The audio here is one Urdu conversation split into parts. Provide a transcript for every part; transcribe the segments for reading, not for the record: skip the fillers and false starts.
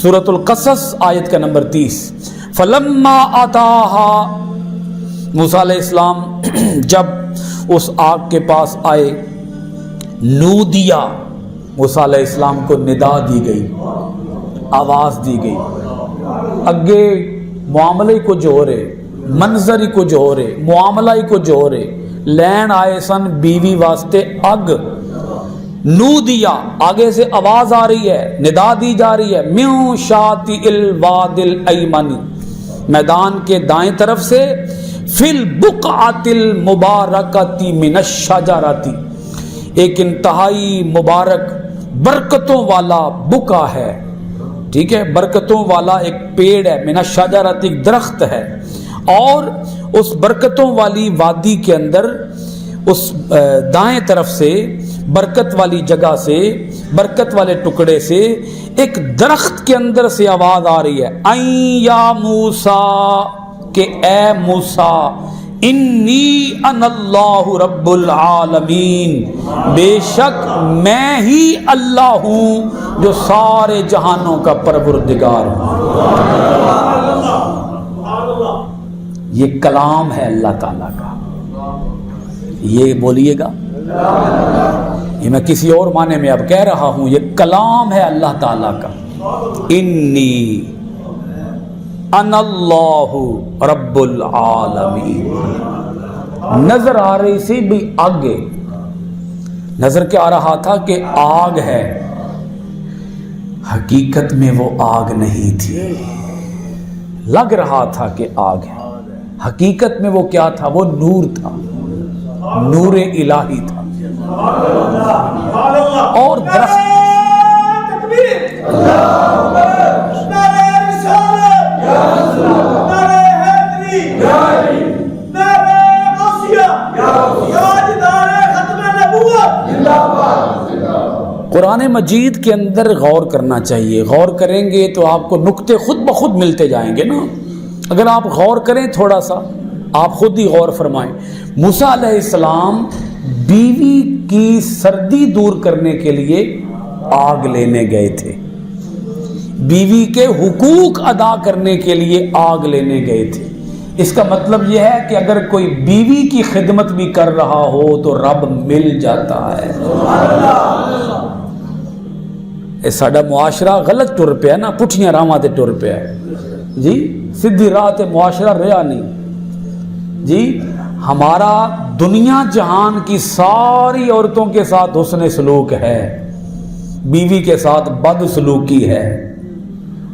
سورۃ القصص آیت کا نمبر 30. فلما آتاہا، موسیٰ علیہ السلام جب اس آگ کے پاس آئے، نودیا، موسیٰ علیہ السلام کو ندا دی گئی، آواز دی گئی. اگے معاملے کو جو ہو رہے، منظر ہی کو جو ہو رہے، معاملہ ہی کو جو ہو رہے، لین آئے سن بیوی واسطے اگ. نودیا، آگے سے آواز آ رہی ہے، ندا دی جا رہی ہے، من شاطئ الواد الایمن، میدان کے دائیں طرف سے، فی البقعۃ المبارکۃ من الشجرۃ، ایک انتہائی مبارک برکتوں والا بقع ہے، ٹھیک ہے، برکتوں والا ایک پیڑ ہے، من الشجرۃ ایک درخت ہے، اور اس برکتوں والی وادی کے اندر اس دائیں طرف سے، برکت والی جگہ سے، برکت والے ٹکڑے سے ایک درخت کے اندر سے آواز آ رہی ہے، این یا موسیٰ، کہ اے موسیٰ، انی انا اللہ رب العالمین، بے شک میں ہی اللہ ہوں جو سارے جہانوں کا پروردگار ہوں. یہ کلام ہے اللہ تعالیٰ کا، یہ بولیے گا، یہ میں کسی اور معنی میں اب کہہ رہا ہوں، یہ کلام ہے اللہ تعالیٰ کا. انی انا اللہ رب العالمین. نظر آ رہی سی بھی آگے، نظر کیا آ رہا تھا کہ آگ ہے، حقیقت میں وہ آگ نہیں تھی. لگ رہا تھا کہ آگ ہے، حقیقت میں وہ کیا تھا؟ وہ نور تھا، نور الہی تھا. اور درخت، قرآن مجید کے اندر غور کرنا چاہیے. غور کریں گے تو آپ کو نکتے خود بخود ملتے جائیں گے نا. اگر آپ غور کریں تھوڑا سا، آپ خود ہی غور فرمائیں. موسیٰ علیہ السلام بیوی کی سردی دور کرنے کے لیے آگ لینے گئے تھے، بیوی کے حقوق ادا کرنے کے لیے آگ لینے گئے تھے. اس کا مطلب یہ ہے کہ اگر کوئی بیوی کی خدمت بھی کر رہا ہو تو رب مل جاتا ہے. ساڈا معاشرہ غلط ٹر پیا نا، پٹھیاں راواں تے ٹر پیا جی، سیدھی راہ تے معاشرہ رہا نہیں جی. ہمارا دنیا جہان کی ساری عورتوں کے ساتھ حسن سلوک ہے، بیوی کے ساتھ بد سلوکی ہے،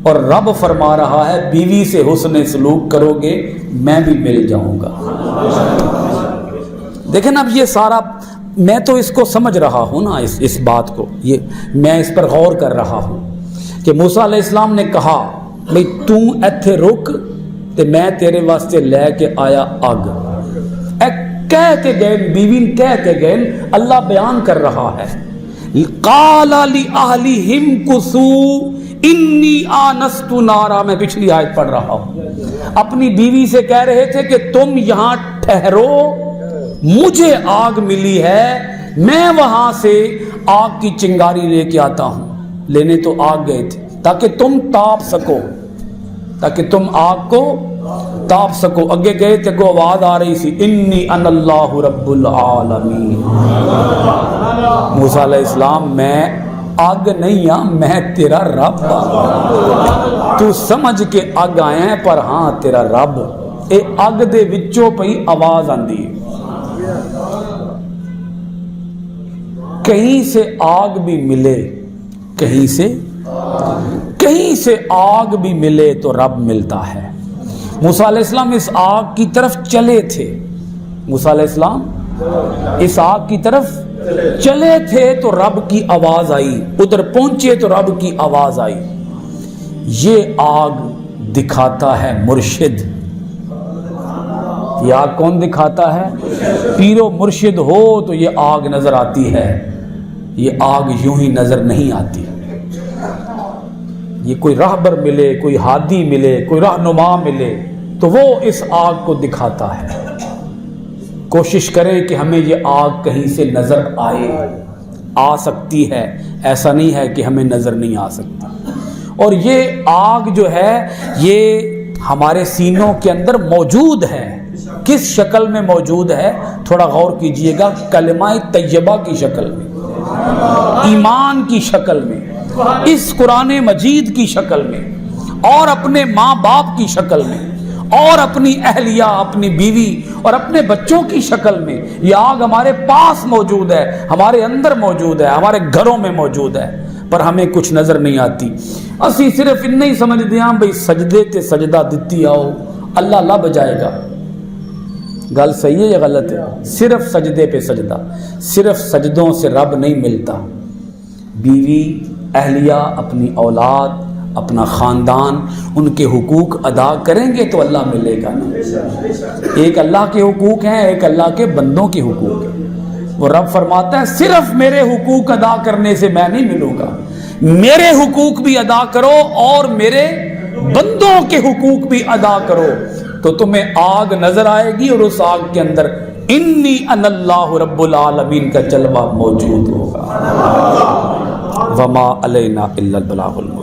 اور رب فرما رہا ہے بیوی سے حسن سلوک کرو گے میں بھی مل جاؤں گا. دیکھیں اب یہ سارا میں تو اس کو سمجھ رہا ہوں نا، اس بات کو، یہ میں اس پر غور کر رہا ہوں کہ موسیٰ علیہ السلام نے کہا بھئی تو ایتھے رک تے میں تیرے واسطے لے کے آیا اگ. کہہ کے گئے، بیوی کہہ کے گئے، اللہ بیان کر رہا ہے. قال لأہلہم کثوا انی آنست نارا، میں پچھلی آیت پڑھ رہا ہوں. اپنی بیوی سے کہہ رہے تھے کہ تم یہاں ٹھہرو، مجھے آگ ملی ہے، میں وہاں سے آگ کی چنگاری لے کے آتا ہوں. لینے تو آگ گئے تھے تاکہ تم تاپ سکو، تاکہ تم آگ کو تاپ سکو. اگے گئے تھے کو آواز آ رہی سی، انی انا اللہ رب العالمین. موسیٰ علیہ السلام میں آگ نہیں ہاں، میں تیرا رب ہاں. تو سمجھ کے آگ آیا ہے پر ہاں تیرا رب. اے آگ دے وچوں پئی آواز آندی ہے. کہیں سے آگ بھی ملے، کہیں سے آگ بھی ملے تو رب ملتا ہے. موسیٰ علیہ السلام اس آگ کی طرف چلے تھے، موسیٰ علیہ السلام اس آگ کی طرف چلے تھے تو رب کی آواز آئی، ادھر پہنچے تو رب کی آواز آئی. یہ آگ دکھاتا ہے مرشد. یہ آگ کون دکھاتا ہے؟ پیر و مرشد ہو تو یہ آگ نظر آتی ہے. یہ آگ یوں ہی نظر نہیں آتی. یہ کوئی راہبر ملے، کوئی ہادی ملے، کوئی رہنما ملے تو وہ اس آگ کو دکھاتا ہے. کوشش کریں کہ ہمیں یہ آگ کہیں سے نظر آئے، آ سکتی ہے، ایسا نہیں ہے کہ ہمیں نظر نہیں آ سکتی. اور یہ آگ جو ہے یہ ہمارے سینوں کے اندر موجود ہے. کس شکل میں موجود ہے تھوڑا غور کیجئے گا. کلمہ طیبہ کی شکل میں، ایمان کی شکل میں، اس قرآن مجید کی شکل میں، اور اپنے ماں باپ کی شکل میں، اور اپنی اہلیہ، اپنی بیوی اور اپنے بچوں کی شکل میں. یہ آگ ہمارے پاس موجود ہے، ہمارے اندر موجود ہے، ہمارے گھروں میں موجود ہے، پر ہمیں کچھ نظر نہیں آتی. اسی صرف ان نہیں سمجھ دیا بھئی سجدے تے سجدہ دتی آؤ اللہ لب جائے گا. گل صحیح ہے یا غلط ہے؟ صرف سجدے پہ سجدہ، صرف سجدوں سے رب نہیں ملتا. بیوی، اہلیہ، اپنی اولاد، اپنا خاندان، ان کے حقوق ادا کریں گے تو اللہ ملے گا نا. ایک اللہ کے حقوق ہیں، ایک اللہ کے بندوں کے حقوق ہیں. وہ رب فرماتا ہے صرف میرے حقوق ادا کرنے سے میں نہیں ملوں گا، میرے حقوق بھی ادا کرو اور میرے بندوں کے حقوق بھی ادا کرو تو تمہیں آگ نظر آئے گی، اور اس آگ کے اندر انی انا اللہ رب العالمین کا جلوہ موجود ہوگا. وما علینا الا البلاغ المبین.